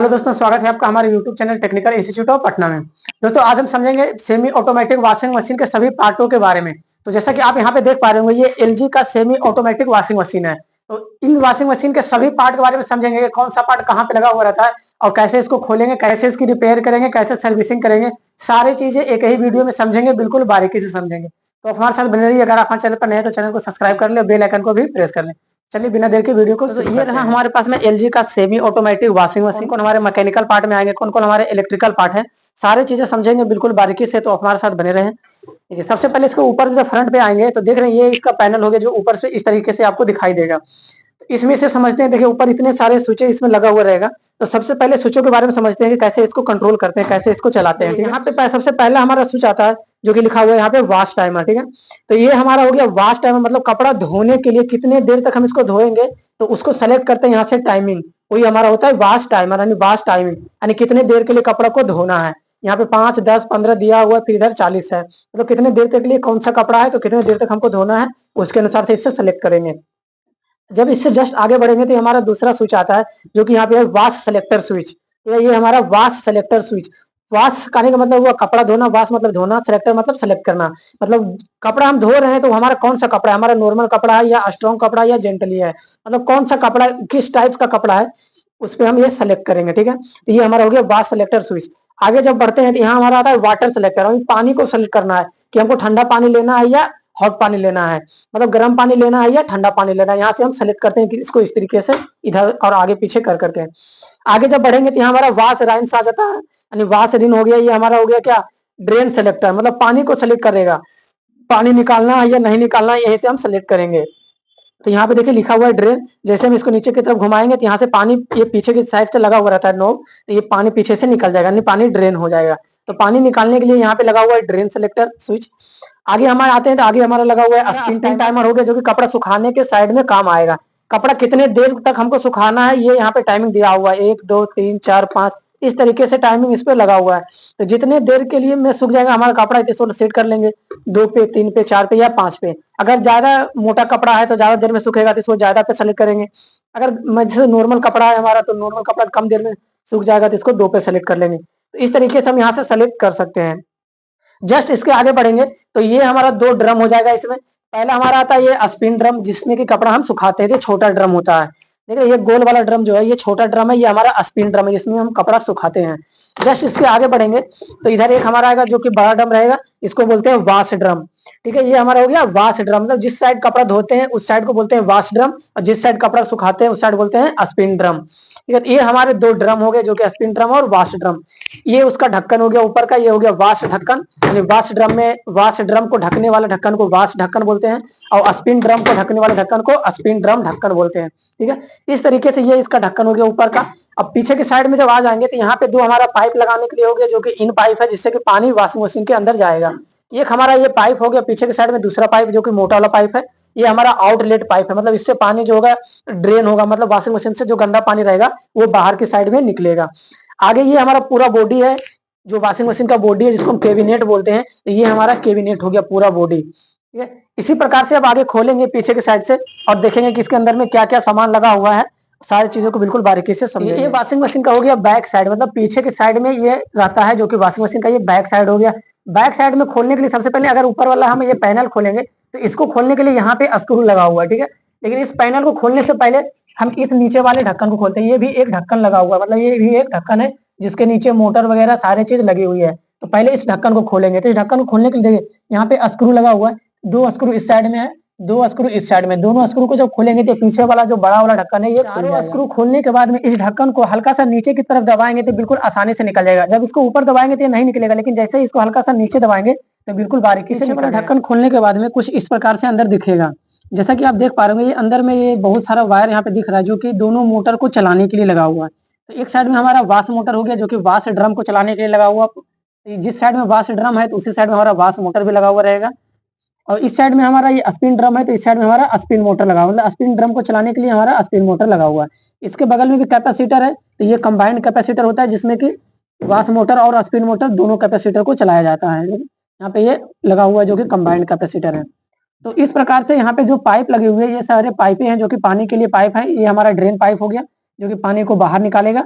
Hello दोस्तों, स्वागत है आपका हमारे YouTube channel technical institute of Patna में। दोस्तों, आज हम समझेंगे सेमी ऑटोमेटिक वॉशिंग मशीन के सभी पार्टों के बारे में। तो जैसा कि आप यहाँ पे देख पा रहे होंगे, ये एलजी का सेमी ऑटोमेटिक वॉशिंग मशीन है। तो इन वॉशिंग मशीन के सभी पार्ट के बारे में समझेंगे कि कौन सा पार्ट कहाँ पे लगा हुआ रहता है और कैसे इसको खोलेंगे, कैसे इसकी रिपेयर करेंगे, कैसे सर्विसिंग करेंगे। सारी चीजें एक ही वीडियो में समझेंगे, बिल्कुल बारीकी से समझेंगे। तो हमारे साथ बने रहिए। अगर आप हमारे चैनल पर नए हैं तो चैनल को सब्सक्राइब कर ले, बेल आइकन को भी प्रेस कर ले। चलिए बिना देर के वीडियो को तो ये रहा हमारे पास में एलजी का सेमी ऑटोमेटिक वॉशिंग मशीन। कौन हमारे मैकेनिकल पार्ट में आएंगे, कौन कौन हमारे इलेक्ट्रिकल पार्ट है, सारी चीजें समझेंगे बिल्कुल बारीकी से। तो हमारे साथ बने रहें। देखिए, सबसे पहले इसके ऊपर जब फ्रंट पे आएंगे तो देख रहे हैं ये इसका पैनल हो गया, जो ऊपर से इस तरीके से आपको दिखाई देगा। इसमें से समझते हैं। देखिए, ऊपर इतने सारे स्विच इसमें लगा हुआ रहेगा। तो सबसे पहले स्विचों के बारे में समझते हैं कि कैसे इसको कंट्रोल करते हैं, कैसे इसको चलाते हैं। यहाँ पे सबसे पहला हमारा स्विच आता है जो कि लिखा हुआ है यहाँ पे वॉश टाइमर। ठीक है, तो ये हमारा हो गया वॉश टाइमर, मतलब कपड़ा धोने के लिए कितने देर तक हम इसको धोएंगे तो उसको सेलेक्ट करते हैं यहाँ से टाइमिंग। वही हमारा होता है वॉश टाइमर, यानी वॉश टाइमिंग, यानी कितने देर के लिए कपड़ा को धोना है। यहाँ पे 5, 10, 15 दिया हुआ है, फिर इधर 40 है। मतलब कितने देर तक के लिए कौन सा कपड़ा है तो कितने देर तक हमको धोना है, उसके अनुसार से इससे सेलेक्ट करेंगे। जब इससे जस्ट आगे बढ़ेंगे तो हमारा दूसरा स्विच आता है जो कि यहाँ पे है वाश सेलेक्टर स्विच। ये हमारा वाश सेलेक्टर स्विच। वाश कहने का मतलब हुआ कपड़ा धोना, वाश मतलब धोना, सेलेक्टर मतलब सेलेक्ट करना। मतलब कपड़ा हम धो रहे हैं तो हमारा कौन सा कपड़ा है, हमारा नॉर्मल कपड़ा है या स्ट्रॉन्ग कपड़ा है या जेंटली है, मतलब कौन सा कपड़ा, किस टाइप का कपड़ा है, उस पर हम ये सेलेक्ट करेंगे। ठीक है, तो ये हमारा हो गया वाश सेलेक्टर स्विच। आगे जब बढ़ते हैं तो यहाँ हमारा आता है वाटर सेलेक्टर। पानी को सेलेक्ट करना है कि हमको ठंडा पानी लेना है या हॉट पानी लेना है, मतलब गर्म पानी लेना है या ठंडा पानी लेना है। यहाँ से हम सेलेक्ट करते हैं कि इसको इस तरीके से इधर और आगे पीछे कर करके। आगे जब बढ़ेंगे तो यहाँ हमारा वाश राइन्स आ जाता है, यानी वाश रिन हो गया। ये हमारा हो गया क्या, ड्रेन सेलेक्टर, मतलब पानी को सेलेक्ट करेगा, पानी निकालना है या नहीं निकालना है, यहीं से हम सेलेक्ट करेंगे। तो यहाँ पे देखिए लिखा हुआ है ड्रेन। जैसे हम इसको नीचे की तरफ घुमाएंगे तो यहाँ से पानी ये पीछे की साइड से लगा हुआ रहता है नोब, तो ये पानी पीछे से निकल जाएगा, यानी पानी ड्रेन हो जाएगा। तो पानी निकालने के लिए यहाँ पे लगा हुआ है ड्रेन सेलेक्टर स्विच। आगे हमारे आते हैं तो आगे हमारा लगा हुआ है स्पिन टाइमर हो गया, जो कि कपड़ा सुखाने के साइड में काम आएगा। कपड़ा कितने देर तक हमको सुखाना है ये यहाँ पे टाइमिंग दिया हुआ है, 1, 2, 3, 4, 5, इस तरीके से टाइमिंग इस पे लगा हुआ है। तो जितने देर के लिए में सूख जाएगा हमारा कपड़ा, इसको सेट कर लेंगे 2 पे, 3 पे, 4 पे या 5 पे। अगर ज्यादा मोटा कपड़ा है तो ज्यादा देर में सूखेगा तो इसको ज्यादा पे सेलेक्ट करेंगे। अगर जैसे नॉर्मल कपड़ा है हमारा तो नॉर्मल कपड़ा कम देर में सूख जाएगा तो इसको 2 पे सेलेक्ट कर लेंगे। तो इस तरीके से हम यहाँ से सेलेक्ट कर सकते हैं। जस्ट इसके आगे बढ़ेंगे तो ये हमारा 2 ड्रम हो जाएगा। इसमें पहला हमारा आता है ये स्पिन ड्रम, जिसमें कि कपड़ा हम सुखाते हैं, ये छोटा ड्रम होता है। देखिए ये गोल वाला ड्रम जो है ये छोटा ड्रम है, ये हमारा स्पिन ड्रम है जिसमें हम कपड़ा सुखाते हैं। जस्ट इसके आगे बढ़ेंगे तो इधर एक हमारा आएगा जो कि बड़ा ड्रम रहेगा, इसको बोलते हैं वाश ड्रम। ठीक है, ये हमारा हो गया वाश ड्रम, मतलब जिस साइड कपड़ा धोते हैं उस साइड को बोलते हैं वाश ड्रम, और जिस साइड कपड़ा सुखाते हैं उस साइड बोलते हैं स्पिन ड्रम। ठीक है, ये हमारे 2 ड्रम हो गए जो कि स्पिन ड्रम और वाश ड्रम। ये उसका ढक्कन हो गया ऊपर का, ये हो गया वाश ढक्कन, यानी वाश ड्रम में वाश ड्रम को ढकने वाले ढक्कन को वाश ढक्कन बोलते हैं, और स्पिन ड्रम को ढकने वाले ढक्कन को स्पिन ड्रम ढक्कन बोलते हैं। ठीक है, इस तरीके से ये इसका ढक्कन हो गया ऊपर का। अब पीछे की साइड में जब आ जाएंगे तो यहाँ पे 2 हमारा पाइप लगाने के लिए हो गया, जो कि इन पाइप है जिससे कि पानी वॉशिंग मशीन के अंदर जाएगा। एक हमारा ये पाइप हो गया पीछे की साइड में, दूसरा पाइप जो कि मोटा वाला पाइप है, ये हमारा आउटलेट पाइप है, मतलब इससे पानी जो होगा ड्रेन होगा, मतलब वॉशिंग मशीन से जो गंदा पानी रहेगा वो बाहर की साइड में निकलेगा। आगे ये हमारा पूरा बॉडी है, जो वॉशिंग मशीन का बॉडी है जिसको हम कैबिनेट बोलते हैं, तो ये हमारा कैबिनेट हो गया पूरा बॉडी। ठीक है, इसी प्रकार से अब आगे खोलेंगे पीछे की साइड से और देखेंगे कि इसके अंदर में क्या क्या सामान लगा हुआ है, सारी चीजों को बिल्कुल बारीकी से समझेंगे। ये वॉशिंग मशीन का हो गया बैक साइड, मतलब पीछे की साइड में ये रहता है, जो कि वॉशिंग मशीन का ये बैक साइड हो गया। बैक साइड में खोलने के लिए सबसे पहले अगर ऊपर वाला हम ये पैनल खोलेंगे तो इसको खोलने के लिए यहाँ पे स्क्रू लगा हुआ है। ठीक है, लेकिन इस पैनल को खोलने से पहले हम इस नीचे वाले ढक्कन को खोलते हैं। ये भी एक ढक्कन लगा हुआ है, मतलब ये भी एक ढक्कन है जिसके नीचे मोटर वगैरह सारी चीज लगी हुई है। तो पहले इस ढक्कन को खोलेंगे। तो इस ढक्कन को खोलने के लिए देखिए यहाँ पे स्क्रू लगा हुआ है, 2 स्क्रू इस साइड में है, 2 स्क्रू इस साइड में। दोनों स्क्रू को जब खोलेंगे तो पीछे वाला जो बड़ा वाला ढक्कन है ये चारों स्क्रू खोलने के बाद में इस ढक्कन को हल्का सा नीचे की तरफ दबाएंगे तो बिल्कुल आसानी से निकल जाएगा। जब इसको ऊपर दबाएंगे तो ये नहीं निकलेगा, लेकिन जैसे ही इसको हल्का सा नीचे दबाएंगे तो बिल्कुल बारीकी से वाला ढक्कन खोलने के बाद में कुछ इस प्रकार से अंदर दिखेगा। जैसा कि आप देख पा रहे होंगे, ये अंदर में ये बहुत सारा वायर यहाँ पे दिख रहा है, जो कि दोनों मोटर को चलाने के लिए लगा हुआ है। तो एक साइड में हमारा वाश मोटर हो गया, जो कि वाश ड्रम को चलाने के लिए लगा हुआ। जिस साइड में वाश ड्रम है तो उसी साइड में हमारा वाश मोटर भी लगा हुआ रहेगा। और इस साइड में हमारा ये स्पिन ड्रम है तो इस साइड में हमारा स्पिन मोटर लगा हुआ, मतलब स्पिन ड्रम को चलाने के लिए हमारा स्पिन मोटर लगा हुआ है। इसके बगल में भी कैपेसिटर है, तो ये कंबाइंड कैपेसिटर होता है जिसमें कि वाश मोटर और स्पिन मोटर दोनों कैपेसिटर को चलाया जाता है। यहाँ पे ये लगा हुआ है जो कि कंबाइंड कैपेसिटर है। तो इस प्रकार से यहाँ पे जो पाइप लगे हुए हैं ये सारे पाइपें हैं जो कि पानी के लिए पाइप है। ये हमारा ड्रेन पाइप हो गया जो कि पानी को बाहर निकालेगा।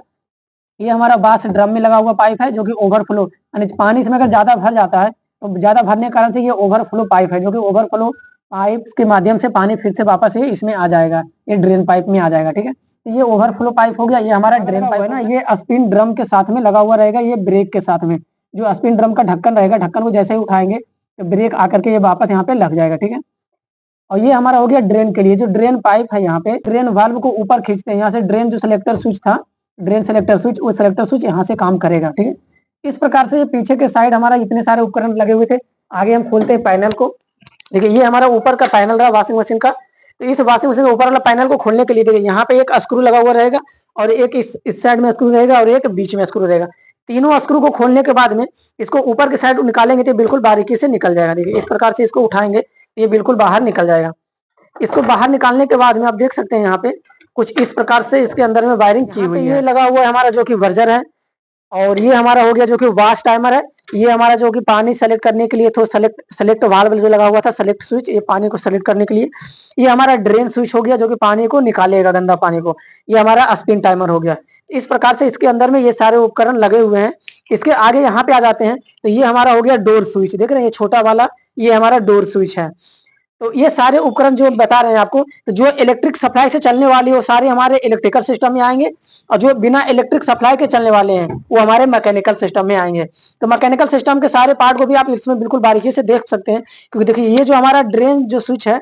ये हमारा वाश ड्रम में लगा हुआ पाइप है जो कि ओवरफ्लो, यानी पानी इसमें अगर ज्यादा भर जाता है तो ज्यादा भरने के कारण से ये ओवरफ्लो पाइप है, जो कि ओवरफ्लो पाइप के माध्यम से पानी फिर से वापस ये इसमें आ जाएगा, ये ड्रेन पाइप में आ जाएगा। ठीक है, तो ये ओवरफ्लो पाइप हो गया। ये हमारा ड्रेन पाइप है ना, ये स्पिन ड्रम के साथ में लगा हुआ रहेगा, ये ब्रेक के साथ में। जो स्पिन ड्रम का ढक्कन रहेगा, ढक्कन को जैसे ही उठाएंगे तो ब्रेक आकर के ये वापस यहाँ पे लग जाएगा। ठीक है, और ये हमारा हो गया ड्रेन के लिए। जो ड्रेन पाइप है, यहाँ पे ड्रेन वाल्व को ऊपर खींचते हैं, यहाँ से ड्रेन जो सिलेक्टर स्विच था, ड्रेन सिलेक्टर स्विच, वो सिलेक्टर स्विच यहाँ से काम करेगा। ठीक है, इस प्रकार से पीछे के साइड हमारा इतने सारे उपकरण लगे हुए थे। आगे हम खोलते हैं पैनल को। देखिए, ये हमारा ऊपर का पैनल रहा वॉशिंग मशीन का। तो इस वॉशिंग मशीन के ऊपर वाला पैनल को खोलने के लिए देखिए यहाँ पे एक स्क्रू लगा हुआ रहेगा, और एक इस साइड में स्क्रू रहेगा, और एक बीच में स्क्रू रहेगा। तीनों स्क्रू को खोलने के बाद में इसको ऊपर के साइड निकालेंगे तो बिल्कुल बारीकी से निकल जाएगा। देखिए, इस प्रकार से इसको उठाएंगे, ये बिल्कुल बाहर निकल जाएगा। इसको बाहर निकालने के बाद में आप देख सकते हैं यहाँ पे कुछ इस प्रकार से इसके अंदर में वायरिंग की हुई है। ये लगा हुआ है हमारा जो कि वर्जर है, और ये हमारा हो गया जो कि वाश टाइमर है। ये हमारा जो कि पानी सेलेक्ट करने के लिए, तो सेलेक्ट वाल्व जो लगा हुआ था, सेलेक्ट स्विच, ये पानी को सेलेक्ट करने के लिए। ये हमारा ड्रेन स्विच हो गया जो कि पानी को निकालेगा, गंदा पानी को। ये हमारा स्पिन टाइमर हो गया। इस प्रकार से इसके अंदर में ये सारे उपकरण लगे हुए हैं। इसके आगे यहाँ पे आ जाते हैं तो ये हमारा हो गया डोर स्विच। देख रहे हैं, ये छोटा वाला, ये हमारा डोर स्विच है। तो ये सारे उपकरण जो बता रहे हैं आपको, तो जो इलेक्ट्रिक सप्लाई से चलने वाली वो सारे हमारे इलेक्ट्रिकल सिस्टम में आएंगे, और जो बिना इलेक्ट्रिक सप्लाई के चलने वाले हैं वो हमारे मैकेनिकल सिस्टम में आएंगे। तो मैकेनिकल सिस्टम के सारे पार्ट को भी आप इसमें बिल्कुल बारीकी से देख सकते हैं, क्योंकि देखिए ये जो हमारा ड्रेन जो स्विच है,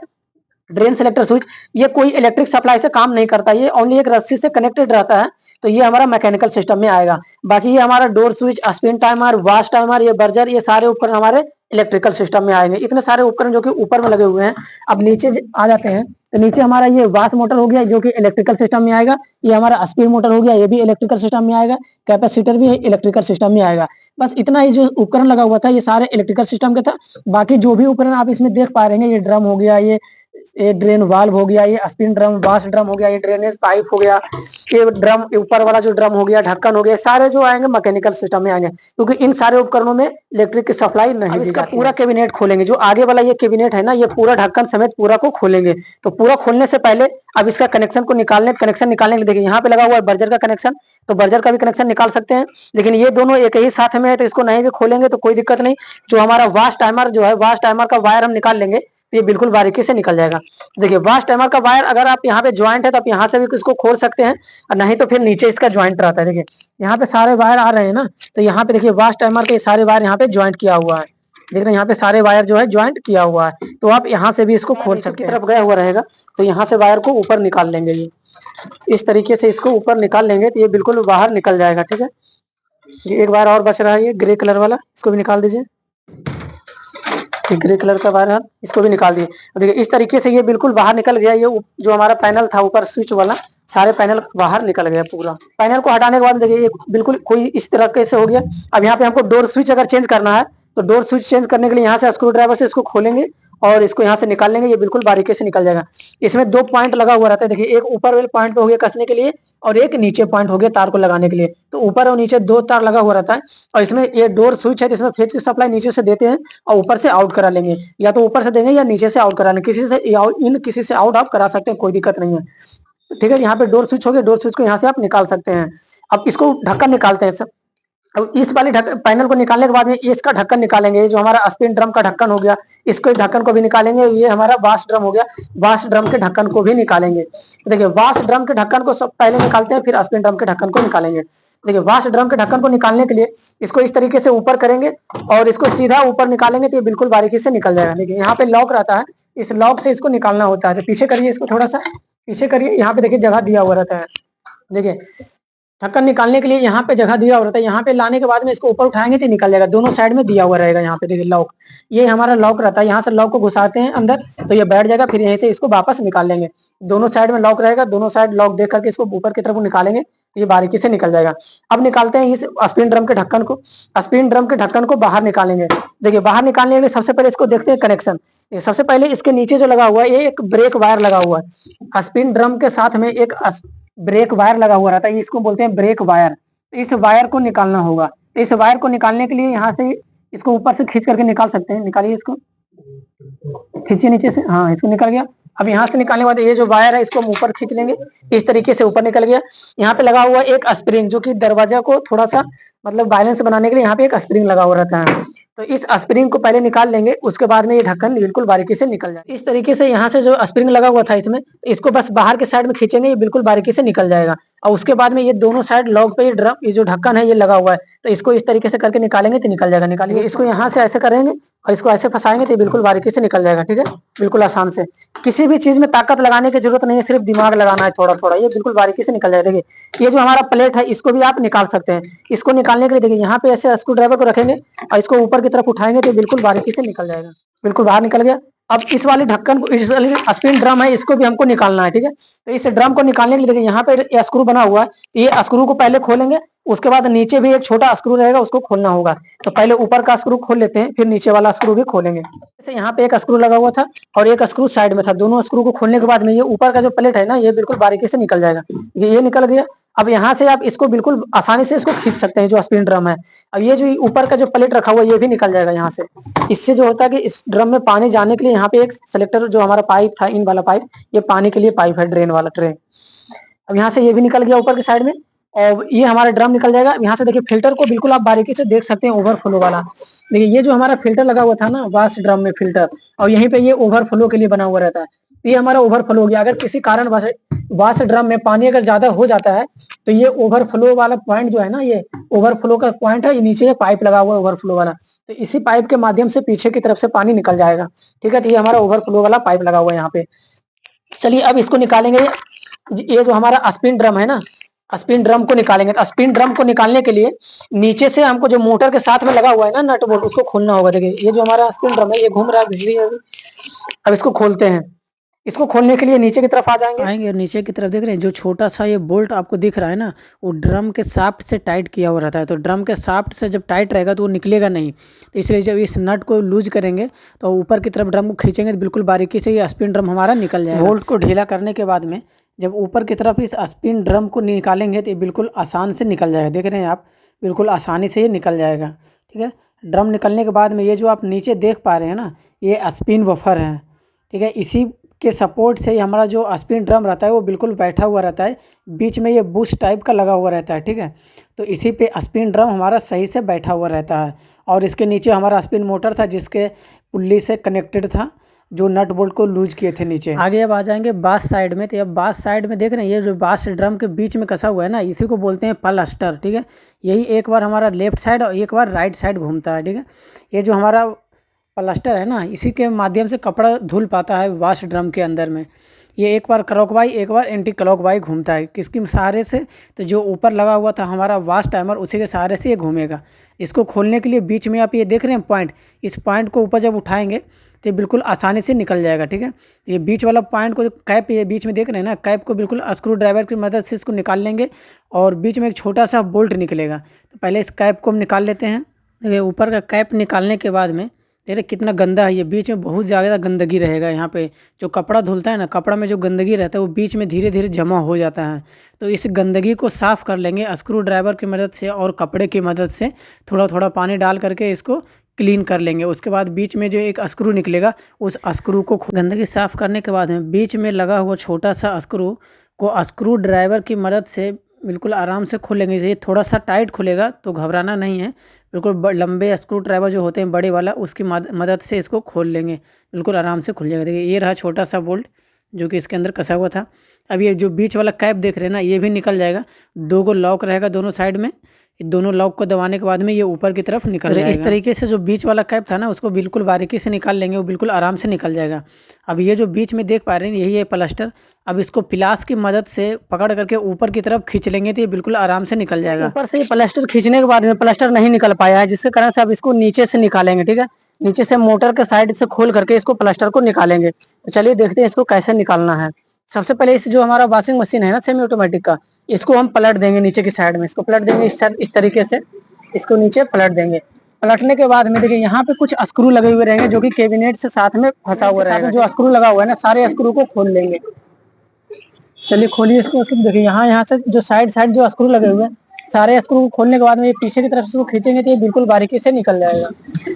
ड्रेन सेलेक्टर स्विच, ये कोई इलेक्ट्रिक सप्लाई से काम नहीं करता, ये ओनली एक रस्सी से कनेक्टेड रहता है। तो ये हमारा मैकेनिकल सिस्टम में आएगा। बाकी ये हमारा door switch, spin timer, wash timer, ये बर्जर, ये सारे उपकरण हमारे इलेक्ट्रिकल सिस्टम में आएंगे। इतने सारे उपकरण जो कि ऊपर में लगे हुए हैं। अब नीचे आ जाते हैं तो नीचे हमारा ये वॉश मोटर हो गया जो कि इलेक्ट्रिकल सिस्टम में आएगा। ये हमारा स्पिन मोटर हो गया, ये भी इलेक्ट्रिकल सिस्टम में आएगा। कैपेसिटर भी इलेक्ट्रिकल सिस्टम में आएगा। बस इतना ही जो उपकरण लगा हुआ था ये सारे इलेक्ट्रिकल सिस्टम का था। बाकी जो भी उपकरण आप इसमें देख पा रहे हैं, ये ड्रम हो गया, ये ड्रेन वाल्व हो गया, ये स्पिन ड्रम, वॉश ड्रम हो गया, ये ड्रेनेज पाइप हो गया, ये ड्रम ऊपर वाला जो ड्रम हो गया, ढक्कन हो गया, सारे जो आएंगे मैकेनिकल सिस्टम में आएंगे, क्योंकि इन सारे उपकरणों में इलेक्ट्रिक की सप्लाई नहीं दी जाती। पूरा कैबिनेट खोलेंगे, जो आगे वाला ये कैबिनेट है ना, ये पूरा ढक्कन समेत पूरा को खोलेंगे। तो पूरा खोलने से पहले अब इसका कनेक्शन को कनेक्शन निकालने के लिए देखिए यहाँ पे लगा हुआ है बर्जर का कनेक्शन, तो बर्जर का भी कनेक्शन निकाल सकते हैं। लेकिन ये दोनों एक ही साथ में है तो इसको नहीं भी खोलेंगे तो कोई दिक्कत नहीं। जो हमारा वॉश टाइमर जो है, वॉश टाइमर का वायर हम निकाल लेंगे तो ये बिल्कुल बारीकी से निकल जाएगा। देखिए, वॉश टाइमर का वायर अगर आप यहाँ पे ज्वाइंट है तो आप यहाँ से भी इसको खोल सकते हैं, और नहीं तो फिर नीचे इसका ज्वाइंट रहता है। देखिए, यहाँ पे सारे वायर आ रहे हैं ना, तो यहाँ पे देखिए वॉश टाइमर के सारे वायर यहाँ पे ज्वाइंट किया हुआ है। देख रहे हैं, यहाँ पे सारे वायर जो है ज्वाइंट किया हुआ है, तो आप यहाँ से भी इसको खोल सकते हैं। तरफ गया हुआ रहेगा तो यहाँ से वायर को ऊपर निकाल लेंगे। ये इस तरीके से इसको ऊपर निकाल लेंगे तो ये बिल्कुल बाहर निकल जाएगा। ठीक है, ये एक वायर और बच रहा है, ये ग्रे कलर वाला, इसको भी निकाल दीजिए। ग्रे कलर का वायर है, इसको भी निकाल दिए। देखिए, इस तरीके से ये बिल्कुल बाहर निकल गया। ये जो हमारा पैनल था ऊपर स्विच वाला, सारे पैनल बाहर निकल गया पूरा। पैनल को हटाने के बाद देखिए ये बिल्कुल कोई इस तरह से हो गया। अब यहाँ पे हमको डोर स्विच अगर चेंज करना है तो डोर स्विच चेंज करने के लिए यहाँ से स्क्रू ड्राइवर से इसको खोलेंगे और इसको यहाँ से निकाल लेंगे, ये बिल्कुल बारीकी से निकल जाएगा। इसमें 2 पॉइंट लगा हुआ रहता है। देखिए, एक ऊपर वाले पॉइंट पे हो गया कसने के लिए, और एक नीचे पॉइंट हो गया तार को लगाने के लिए। तो ऊपर और नीचे 2 तार लगा हुआ रहता है, और इसमें ये डोर स्विच है जिसमें फेज की सप्लाई नीचे से देते हैं और ऊपर से आउट करा लेंगे, या तो ऊपर से देंगे या नीचे से आउट करा लेंगे। किसी से आउट आप करा सकते हैं, कोई दिक्कत नहीं है। ठीक है, यहाँ पे डोर स्विच हो गया, डोर स्विच को यहाँ से आप निकाल सकते हैं। अब इसको ढक्कन निकालते हैं सब। अब इस वाले पैनल को निकालने के बाद में इसका ढक्कन निकालेंगे। ये जो हमारा स्पिन ड्रम का ढक्कन हो गया, इसको ढक्कन को भी निकालेंगे। ये हमारा वॉश ड्रम हो गया, वॉश ड्रम के ढक्कन को भी निकालेंगे। तो देखिए, वॉश ड्रम के ढक्कन को सब पहले निकालते हैं, फिर स्पिन ड्रम के ढक्कन को निकालेंगे। देखिए, वॉश ड्रम के ढक्कन को निकालने के लिए इसको इस तरीके से ऊपर करेंगे और इसको सीधा ऊपर निकालेंगे तो ये बिल्कुल बारीकी से निकल जाएगा। देखिए, यहाँ पे लॉक रहता है, इस लॉक से इसको निकालना होता है। तो पीछे करिए, इसको थोड़ा सा पीछे करिए। यहाँ पे देखिए जगह दिया हुआ रहता है। देखिए, ढक्कन निकालने के लिए यहाँ पे जगह दिया हुआ रहता है। यहाँ पे लाने के बाद में इसको ऊपर उठाएंगे तो निकल जाएगा। दोनों साइड में दिया हुआ रहेगा। यहाँ पे देखिए लॉक, ये हमारा लॉक रहता है। यहाँ से लॉक को घुसाते हैं अंदर तो ये बैठ जाएगा, फिर यहीं से इसको वापस निकाल लेंगे। दोनों साइड में लॉक रहेगा, दोनों साइड लॉक देख करके इसको ऊपर की तरफ निकालेंगे तो ये बारीकी से निकल जाएगा। अब निकालते हैं इस स्पिन ड्रम के ढक्कन को। स्पिन ड्रम के ढक्कन को बाहर निकालेंगे। देखिए, बाहर निकालने के लिए सबसे पहले इसको देखते हैं कनेक्शन। सबसे पहले इसके नीचे जो लगा हुआ है, ये एक ब्रेक वायर लगा हुआ है। स्पिन ड्रम के साथ में एक ब्रेक वायर लगा हुआ रहता है, इसको बोलते हैं ब्रेक वायर। इस वायर को निकालना होगा। इस वायर को निकालने के लिए यहाँ से इसको ऊपर से खींच करके निकाल सकते हैं। निकालिए इसको। खींचिए नीचे से, हाँ इसको निकल गया। अब यहाँ से निकालने के बाद ये जो वायर है इसको हम ऊपर खींच लेंगे, इस तरीके से ऊपर निकल गया। यहाँ पे लगा हुआ एक स्प्रिंग, जो कि दरवाजा को थोड़ा सा मतलब बैलेंस बनाने के लिए यहाँ पे एक स्प्रिंग लगा हुआ रहता है। तो इस स्प्रिंग को पहले निकाल लेंगे, उसके बाद में ये ढक्कन बिल्कुल बारीकी से निकल जाए। इस तरीके से यहाँ से जो स्प्रिंग लगा हुआ था इसमें, इसको बस बाहर के साइड में खींचेंगे, ये बिल्कुल बारीकी से निकल जाएगा। और उसके बाद में ये दोनों साइड लॉक पे ये जो ढक्कन है ये लगा हुआ है, तो इसको इस तरीके से करके निकालेंगे तो निकल जाएगा। निकालिए इसको, यहाँ से ऐसे करेंगे और इसको ऐसे फंसाएंगे तो बिल्कुल बारीकी से निकल जाएगा। ठीक है, बिल्कुल आसान से, किसी भी चीज में ताकत लगाने की जरूरत नहीं है, सिर्फ दिमाग लगाना है थोड़ा थोड़ा, ये बिल्कुल बारीकी से निकल जाएगा। देखिए ये जो हमारा प्लेट है इसको भी आप निकाल सकते हैं। इसको निकालने के लिए देखिए यहाँ पे ऐसे स्क्रू ड्राइवर को रखेंगे और इसको ऊपर की तरफ उठाएंगे तो बिल्कुल बारीकी से निकल जाएगा, बिल्कुल बाहर निकल गया। अब इस वाले ढक्कन को, इस वाले स्पिन ड्रम है इसको भी हमको निकालना है। ठीक है, तो इस ड्रम को निकालने के लिए देखिए यहाँ पे स्क्रू बना हुआ है, तो ये स्क्रू को पहले खोलेंगे, उसके बाद नीचे भी एक छोटा स्क्रू रहेगा उसको खोलना होगा। तो पहले ऊपर का स्क्रू खोल लेते हैं, फिर नीचे वाला स्क्रू भी खोलेंगे। जैसे यहाँ पे एक स्क्रू लगा हुआ था और एक स्क्रू साइड में था, दोनों स्क्रू को खोलने के बाद में ये ऊपर का जो प्लेट है ना ये बिल्कुल बारीकी से निकल जाएगा। ये निकल गया। अब यहाँ से आप इसको बिल्कुल आसानी से इसको खींच सकते हैं, जो स्पिन ड्रम है। अब ये जो ऊपर का जो प्लेट रखा हुआ है ये भी निकल जाएगा यहाँ से। इससे जो होता है कि इस ड्रम में पानी जाने के लिए यहाँ पे एक सिलेक्टर, जो हमारा पाइप था इन वाला पाइप, ये पानी के लिए पाइप है, ड्रेन वाला ट्रेन। अब यहाँ से ये भी निकल गया ऊपर की साइड में और ये हमारा ड्रम निकल जाएगा। यहाँ से देखिए फिल्टर को बिल्कुल आप बारीकी से देख सकते हैं, ओवरफ्लो वाला। देखिए ये जो हमारा फिल्टर लगा हुआ था ना वाश ड्रम में फिल्टर, और यहीं पे ये ओवरफ्लो के लिए बना हुआ रहता है। ये हमारा ओवरफ्लो हो गया। अगर किसी कारण वाश ड्रम में पानी अगर ज्यादा हो जाता है तो ये ओवरफ्लो वाला पॉइंट जो है ना, ये ओवरफ्लो का पॉइंट है, ये नीचे ये पाइप लगा हुआ है ओवरफ्लो वाला, तो इसी पाइप के माध्यम से पीछे की तरफ से पानी निकल जाएगा। ठीक है, तो ये हमारा ओवरफ्लो वाला पाइप लगा हुआ है यहाँ पे। चलिए अब इसको निकालेंगे। ये जो हमारा स्पिन ड्रम है ना, स्पिन ड्रम को निकालेंगे। तो स्पिन ड्रम को निकालने के लिए नीचे से हमको जो मोटर के साथ में लगा हुआ है ना नट बोल्ट, उसको खोलना होगा। देखिए ये जो हमारा स्पिन ड्रम है ये घूम रहा है, बिजली है। अब इसको खोलते हैं। इसको खोलने के लिए नीचे की तरफ आ जाएंगे और नीचे की तरफ देख रहे हैं जो छोटा सा ये बोल्ट आपको दिख रहा है ना, वो ड्रम के शाफ्ट से टाइट किया हुआ रहता है। तो ड्रम के शाफ्ट से जब टाइट रहेगा तो वो निकलेगा नहीं। तो इसलिए जब इस नट को लूज करेंगे तो ऊपर की तरफ ड्रम को खींचेंगे तो बिल्कुल बारीकी से ये स्पिन ड्रम हमारा निकल जाएगा। बोल्ट को ढीला करने के बाद में जब ऊपर की तरफ इस स्पिन ड्रम को निकालेंगे तो ये बिल्कुल आसान से निकल जाएगा। देख रहे हैं आप, बिल्कुल आसानी से ये निकल जाएगा। ठीक है, ड्रम निकलने के बाद में ये जो आप नीचे देख पा रहे हैं ना, ये स्पिन वफर है। ठीक है, इसी के सपोर्ट से हमारा जो स्पिन ड्रम रहता है वो बिल्कुल बैठा हुआ रहता है। बीच में ये बुश टाइप का लगा हुआ रहता है। ठीक है, तो इसी पे स्पिन ड्रम हमारा सही से बैठा हुआ रहता है। और इसके नीचे हमारा स्पिन मोटर था जिसके पुल्ली से कनेक्टेड था, जो नट बोल्ट को लूज किए थे नीचे। आगे अब आ जाएंगे बास साइड में। तो अब बास साइड में देख रहे हैं ये जो बास ड्रम के बीच में कसा हुआ है ना, इसी को बोलते हैं प्लास्टर। ठीक है, यही एक बार हमारा लेफ्ट साइड और एक बार राइट साइड घूमता है। ठीक है, ये जो हमारा प्लास्टर है ना, इसी के माध्यम से कपड़ा धुल पाता है वाश ड्रम के अंदर में। ये एक बार क्लॉकवाई एक बार एंटी क्लॉकवाई घूमता है। किसके सहारे से? तो जो ऊपर लगा हुआ था हमारा वाश टाइमर, उसी के सहारे से ये घूमेगा। इसको खोलने के लिए बीच में आप ये देख रहे हैं पॉइंट, इस पॉइंट को ऊपर जब उठाएंगे तो ये बिल्कुल आसानी से निकल जाएगा। ठीक है, ये बीच वाला पॉइंट को, कैप ये बीच में देख रहे हैं ना, कैप को बिल्कुल स्क्रू ड्राइवर की मदद से इसको निकाल लेंगे और बीच में एक छोटा सा बोल्ट निकलेगा। तो पहले इस कैप को हम निकाल लेते हैं। देखिए ऊपर का कैप निकालने के बाद में देख रहे कितना गंदा है, ये बीच में बहुत ज़्यादा गंदगी रहेगा। यहाँ पे जो कपड़ा धुलता है ना, कपड़ा में जो गंदगी रहता है वो बीच में धीरे धीरे जमा हो जाता है। तो इस गंदगी को साफ़ कर लेंगे स्क्रू ड्राइवर की मदद से और कपड़े की मदद से, थोड़ा थोड़ा पानी डाल करके इसको क्लीन कर लेंगे। उसके बाद बीच में जो एक स्क्रू निकलेगा, उस स्क्रू को गंदगी साफ़ करने के बाद में बीच में लगा हुआ छोटा सा स्क्रू को स्क्रू ड्राइवर की मदद से बिल्कुल आराम से खोलेंगे। ये थोड़ा सा टाइट खुलेगा तो घबराना नहीं है, बिल्कुल लंबे स्क्रू ड्राइवर जो होते हैं बड़े वाला, उसकी मदद से इसको खोल लेंगे, बिल्कुल आराम से खुल जाएगा। देखिए ये रहा छोटा सा बोल्ट जो कि इसके अंदर कसा हुआ था। अब ये जो बीच वाला कैप देख रहे हैं ना, ये भी निकल जाएगा। दो को लॉक रहेगा दोनों साइड में, दोनों लॉक को दबाने के बाद में ये ऊपर की तरफ निकल जाएगा। इस तरीके से जो बीच वाला कैप था ना, उसको बिल्कुल बारीकी से निकाल लेंगे, वो बिल्कुल आराम से निकल जाएगा। अब ये जो बीच में देख पा रहे हैं यही है प्लास्टर। अब इसको पिलास की मदद से पकड़ करके ऊपर की तरफ खींच लेंगे तो ये बिल्कुल आराम से निकल जाएगा। ऊपर से प्लास्टर खींचने के बाद में प्लास्टर नहीं निकल पाया है, जिसके कारण से अब इसको नीचे से निकालेंगे। ठीक है, नीचे से मोटर के साइड से खोल करके इसको प्लास्टर को निकालेंगे। तो चलिए देखते हैं इसको कैसे निकालना है। सबसे पहले इस जो हमारा वॉशिंग मशीन है ना सेमी ऑटोमेटिक का, इसको हम पलट देंगे नीचे की साइड में। इसको पलट देंगे इस तरीके से, इसको नीचे पलट देंगे। पलटने के बाद में देखिए यहाँ पे कुछ स्क्रू लगे हुए रहेंगे जो कि कैबिनेट से साथ में फंसा हुआ रहेगा। जो स्क्रू लगा हुआ है ना, सारे स्क्रू को खोल लेंगे। चलिए खोलिए इसको। देखिए यहाँ से जो साइड जो स्क्रू लगे हुए हैं सारे स्क्रू को खोलने के बाद में ये पीछे की तरफ से इसको खींचेंगे तो ये बिल्कुल बारीकी से निकल जाएगा।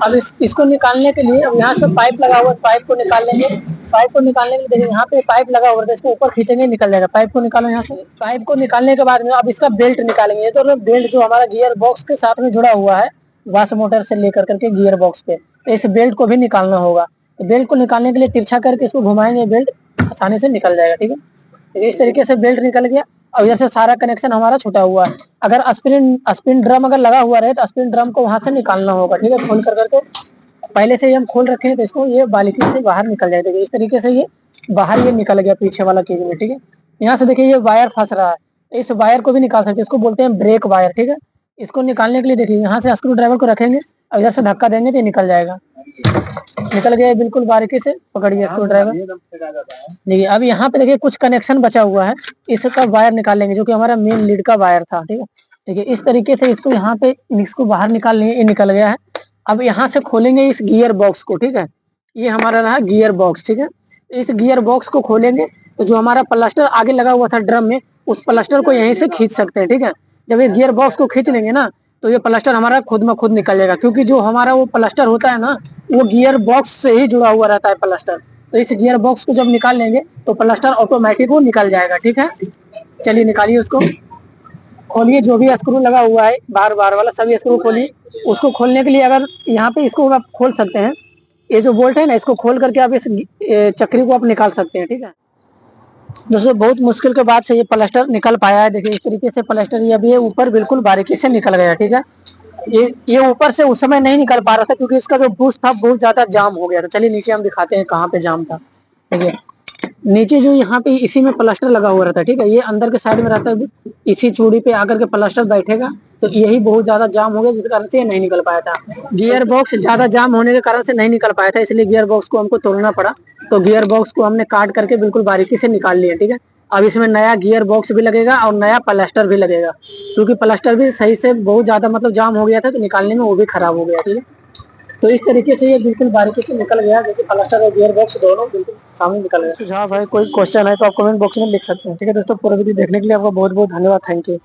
अब इसको निकालने के लिए अब यहाँ से पाइप लगा हुआ है, पाइप को निकाल लेंगे। पाइप को निकालने के लिए देखिए यहाँ पे पाइप लगा हुआ है, इसको ऊपर खींचेंगे निकल जाएगा। पाइप को निकालो यहाँ से। पाइप को निकालने के बाद में अब इसका बेल्ट निकालेंगे। ये तो बेल्ट जो हमारा गियर बॉक्स के साथ में जुड़ा हुआ है वाश मोटर से लेकर करके गियर बॉक्स पे, तो इस बेल्ट को भी निकालना होगा। तो बेल्ट को निकालने के लिए तिरछा करके इसको घुमाएंगे, बेल्ट आसानी से निकल जाएगा। ठीक है, इस तरीके से बेल्ट निकल गया। और इधर से सारा कनेक्शन हमारा छूटा हुआ है। अगर स्पिन ड्रम अगर लगा हुआ रहे तो स्पिन ड्रम को वहां से निकालना होगा। ठीक है, खोल कर करके पहले से ही हम खोल रखे हैं तो इसको ये बारीकी से बाहर निकल जाएगा। इस तरीके से ये बाहर ये निकल गया पीछे वाला केज में। ठीक है, यहाँ से देखिए ये वायर फंस रहा है, इस वायर को भी निकाल सकते हैं, इसको बोलते हैं ब्रेक वायर। ठीक है, इसको निकालने के लिए देखिए यहाँ से स्क्रू ड्राइवर को रखेंगे और इधर से धक्का देंगे तो निकल जाएगा। निकल गया बिल्कुल बारीकी से, पकड़िए स्क्रू ड्राइवर। देखिए अब यहाँ पे देखिए कुछ कनेक्शन बचा हुआ है, इसका वायर निकाल लेंगे जो कि हमारा मेन लीड का वायर था। ठीक है, देखिए इस तरीके से इसको यहाँ पे इसको बाहर निकाल लेंगे, ये निकल गया है। अब यहाँ से खोलेंगे इस गियर बॉक्स को। ठीक है, ये हमारा रहा गियर बॉक्स। ठीक है, इस गियर बॉक्स को खोलेंगे तो जो हमारा प्लास्टर आगे लगा हुआ था ड्रम में, उस प्लास्टर को यहीं से खींच सकते हैं। ठीक है, जब ये गियर बॉक्स को खींच लेंगे ना तो ये प्लास्टर हमारा खुद में खुद निकल जाएगा, क्योंकि जो हमारा वो प्लास्टर होता है ना वो गियर बॉक्स से ही जुड़ा हुआ रहता है प्लास्टर। तो इस गियर बॉक्स को जब निकाल लेंगे तो प्लास्टर ऑटोमेटिक वो निकल जाएगा। ठीक है, चलिए निकालिए उसको। खोलिए जो भी स्क्रू लगा हुआ है बार बार वाला सभी स्क्रू खोलिए। उसको खोलने के लिए अगर यहाँ पे इसको आप खोल सकते हैं, ये जो बोल्ट है ना इसको खोल करके आप इस चक्री को आप निकाल सकते हैं। ठीक है दोस्तों, बहुत मुश्किल के बाद से ये प्लास्टर निकल पाया है। देखिए इस तरीके से प्लास्टर ये अभी ऊपर बिल्कुल बारीकी से निकल गया। ठीक है, ये ऊपर से उस समय नहीं निकल पा रहा था क्योंकि इसका जो बूस्ट था बहुत ज्यादा जाम हो गया था। चलिए नीचे हम दिखाते हैं कहाँ पे जाम था। देखिए नीचे जो यहाँ पे इसी में प्लास्टर लगा हुआ रहता है। ठीक है, ये अंदर के साइड में रहता है, इसी चूड़ी पे आकर के प्लास्टर बैठेगा, तो यही बहुत ज्यादा जाम हो गया जिस कारण से ये नहीं निकल पाया था। गियर बॉक्स ज्यादा जाम होने के कारण से नहीं निकल पाया था, इसलिए गियर बॉक्स को हमको तोड़ना पड़ा। तो गियर बॉक्स को हमने काट करके बिल्कुल बारीकी से निकाल लिया। ठीक है, अब इसमें नया गियर बॉक्स भी लगेगा और नया प्लास्टर भी लगेगा, क्योंकि प्लास्टर भी सही से बहुत ज्यादा मतलब जाम हो गया था तो निकालने में वो भी खराब हो गया। ठीक है, तो इस तरीके से ये बिल्कुल बारीकी से निकल गया, जो कि प्लास्टर और गियर बॉक्स दोनों बिल्कुल सामने निकल गया। सुझाव है, कोई क्वेश्चन है तो आप कमेंट बॉक्स में लिख सकते हैं। ठीक है दोस्तों, पूरा वीडियो देखने के लिए आपका बहुत बहुत धन्यवाद। Thank you.